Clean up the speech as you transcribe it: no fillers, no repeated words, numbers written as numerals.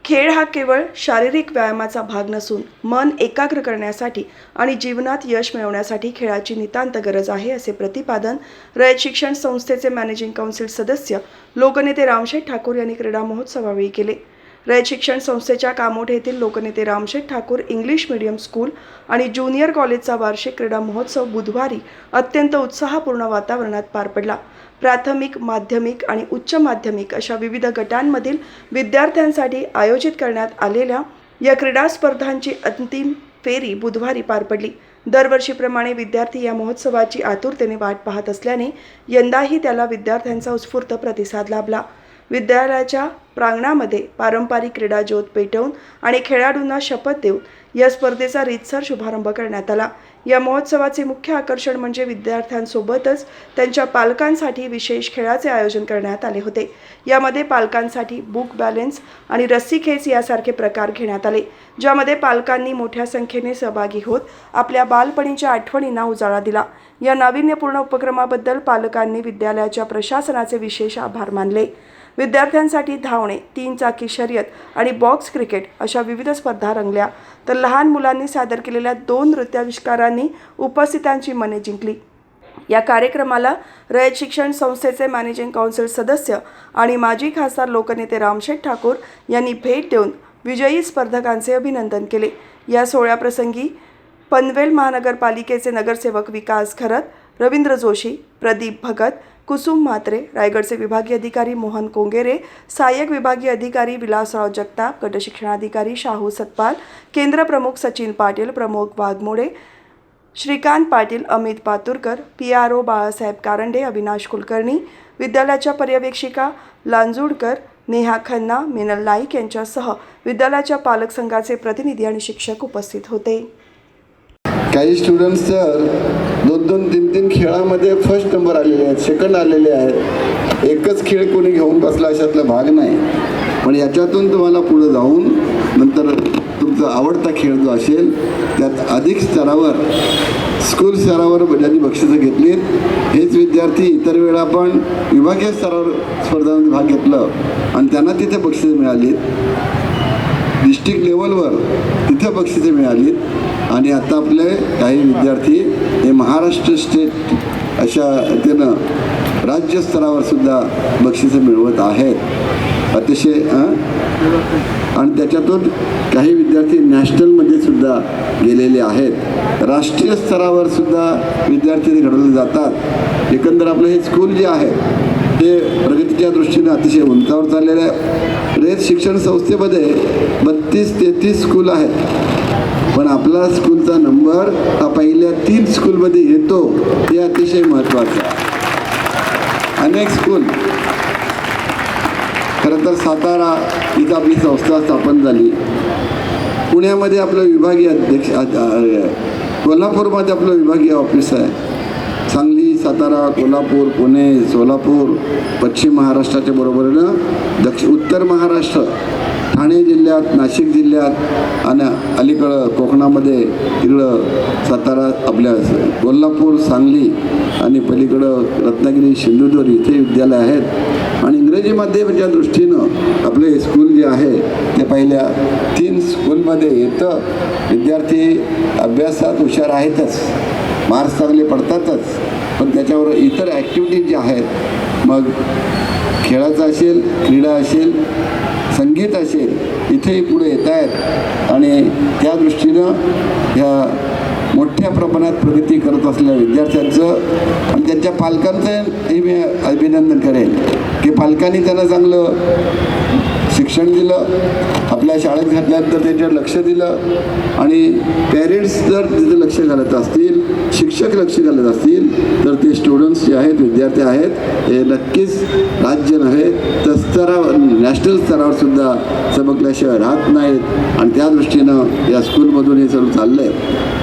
खेळ हा केवळ शारीरिक व्यायामाचा भाग नसून मन एकाग्र करण्यासाठी आणि जीवनात यश मिळवण्यासाठी खेळाची नितांत गरज आहे, असे प्रतिपादन रयत शिक्षण संस्थेचे मॅनेजिंग काउन्सिल सदस्य लोकनेते रामशेठ ठाकूर यांनी क्रीडा महोत्सवावेळी केले। रयत शिक्षण संस्थेच्या कामोठे येथील लोकनेते Ramsheth Thakur English medium school आणि ज्युनियर कॉलेजचा वार्षिक क्रीडा महोत्सव बुधवारी अत्यंत उत्साहपूर्ण वातावरणात पार पडला। प्राथमिक, माध्यमिक आणि उच्च माध्यमिक अशा विविध गटांमधील विद्यार्थ्यांसाठी आयोजित करण्यात आलेल्या या क्रीडा स्पर्धांची अंतिम फेरी बुधवारी पार पडली। दरवर्षीप्रमाणे विद्यार्थी या महोत्सवाची आतुरतेने वाट पाहत असल्याने यंदाही त्याला विद्यार्थ्यांचा उत्स्फूर्त प्रतिसाद लाभला। विद्यालयाच्या प्रांगणामध्ये पारंपरिक क्रीडा ज्योत पेटवून आणि खेळाडूंना शपथ देऊन या स्पर्धेचा रीतसर शुभारंभ करण्यात आला। या महोत्सवाचे मुख्य आकर्षण म्हणजे विद्यार्थ्यांसोबतच त्यांच्या पालकांसाठी विशेष खेळाचे आयोजन करण्यात आले होते। यामध्ये पालकांसाठी बुक बॅलन्स आणि रस्सी खेच यासारखे प्रकार घेण्यात आले, ज्यामध्ये पालकांनी मोठ्या संख्येने सहभागी होत आपल्या बालपणीच्या आठवणींना उजाळा दिला। या नाविन्यपूर्ण उपक्रमाबद्दल पालकांनी विद्यालयाच्या प्रशासनाचे विशेष आभार मानले। विद्यार्थ्यांसाठी धावणे, 3 चाकी शर्यत आणि बॉक्स क्रिकेट अशा विविध स्पर्धा रंगल्या, तर लहान मुलांनी सादर केलेल्या 2 नृत्याविष्कारांनी उपस्थितांची मने जिंकली। या कार्यक्रमाला रयत शिक्षण संस्थेचे मॅनेजिंग काउन्सिल सदस्य आणि माजी खासदार लोकनेते रामशेठ ठाकूर यांनी भेट देऊन विजयी स्पर्धकांचे अभिनंदन केले। या सोहळ्याप्रसंगी पनवेल महानगरपालिकेचे नगरसेवक विकास खरत, रवींद्र जोशी, प्रदीप भगत, कुसुम म्हात्रे, रायगडचे विभागीय अधिकारी मोहन कोंगेरे, सहाय्यक विभागीय अधिकारी विलासराव जगताप, गटशिक्षणाधिकारी शाहू सतपाल, केंद्र प्रमुख सचिन पाटील, प्रमुख वाघमोडे, श्रीकांत पाटील, अमित पातुरकर, PRO बाळासाहेब कारंडे, अविनाश कुलकर्णी, विद्यालयाच्या पर्यवेक्षिका लांजुडकर, नेहा खन्ना, मिनल नाईक यांच्यासह विद्यालयाच्या पालक संघाचे प्रतिनिधी आणि शिक्षक उपस्थित होते। काही स्टुडंट्स तर 2-2, 3-3 खेळामध्ये फर्स्ट नंबर आलेले आहेत, सेकंड आलेले आहेत। एकच खेळ कोणी घेऊन बसला अशातला भाग नाही, पण याच्यातून तुम्हाला पुढे जाऊन नंतर तुमचा आवडता खेळ जो असेल त्यात अधिक स्तरावर, स्कूल स्तरावर ज्यांनी बक्षिसं घेतलीत हेच विद्यार्थी इतर वेळा पण विभागीय स्तरावर स्पर्धांमध्ये भाग घेतलं आणि त्यांना तिथे बक्षिसं मिळालीत, डिस्ट्रिक्ट लेवलवर तिथे बक्षिसं मिळालीत आणि आता आपले काही विद्यार्थी हे महाराष्ट्र स्टेट अशा रीतीनं राज्यस्तरावर सुद्धा बक्षिसं मिळवत आहेत। अतिशय आणि त्याच्यातून काही विद्यार्थी नॅशनलमध्ये सुद्धा गेलेले आहेत। राष्ट्रीय स्तरावर सुद्धा विद्यार्थी घडवले जातात। एकंदर आपलं हे स्कूल जे आहे ते प्रगतीच्या दृष्टीने अतिशय उंचावर चाललेलं आहे। रयत शिक्षण संस्थेमध्ये 32-33 स्कूल आहेत, पण आपला स्कूलचा नंबर हा पहिल्या 3 स्कूलमध्ये येतो, हे अतिशय महत्त्वाचं आहे। अनेक स्कूल खरं तर सातारा इथं आपली संस्था स्थापन झाली, पुण्यामध्ये आपलं विभागीय अध्यक्ष, कोल्हापूरमध्ये आपलं विभागीय ऑफिस आहे, सांगली, सातारा, कोल्हापूर, पुणे, सोलापूर, पश्चिम महाराष्ट्राच्या बरोबरीनं उत्तर महाराष्ट्र, ठाणे जिल्ह्यात, नाशिक जिल्ह्यात आणि अलीकडं कोकणामध्ये इकडं सातारा, आपल्या कोल्हापूर, सांगली आणि पलीकडं रत्नागिरी, सिंधुदुर्ग इथे विद्यालय आहेत। आणि इंग्रजी माध्यमाच्या दृष्टीनं आपले स्कूल जे आहे ते पहिल्या 3 स्कूलमध्ये येतं। विद्यार्थी अभ्यासात हुशार आहेतच, मार्क्स चांगले पडतातच, पण त्याच्यावर इतर ॲक्टिव्हिटीज ज्या आहेत, मग खेळाचं असेल, क्रीडा असेल, संगीत असेल, इथेही पुढे येत आहेत आणि त्या दृष्टीनं ह्या मोठ्या प्रमाणात प्रगती करत असलेल्या विद्यार्थ्यांचं आणि त्यांच्या पालकांचंही मी अभिनंदन करेन की पालकांनी त्यांना चांगलं शिक्षण दिलं, आपल्या शाळेत घातल्यानंतर त्यांच्यावर लक्ष दिलं आणि पेरेंट्स जर तिथं लक्ष घालत असतील, शिक्षक लक्ष घालत असतील, तर ते स्टुडंट्स जे आहेत, विद्यार्थी आहेत, हे नक्कीच राज्य नव्हे तर नॅशनल स्तरावर सुद्धा चमकल्याशिवाय राहत नाहीत आणि त्या दृष्टीनं या स्कूलमधून हे सर्व चाललं आहे।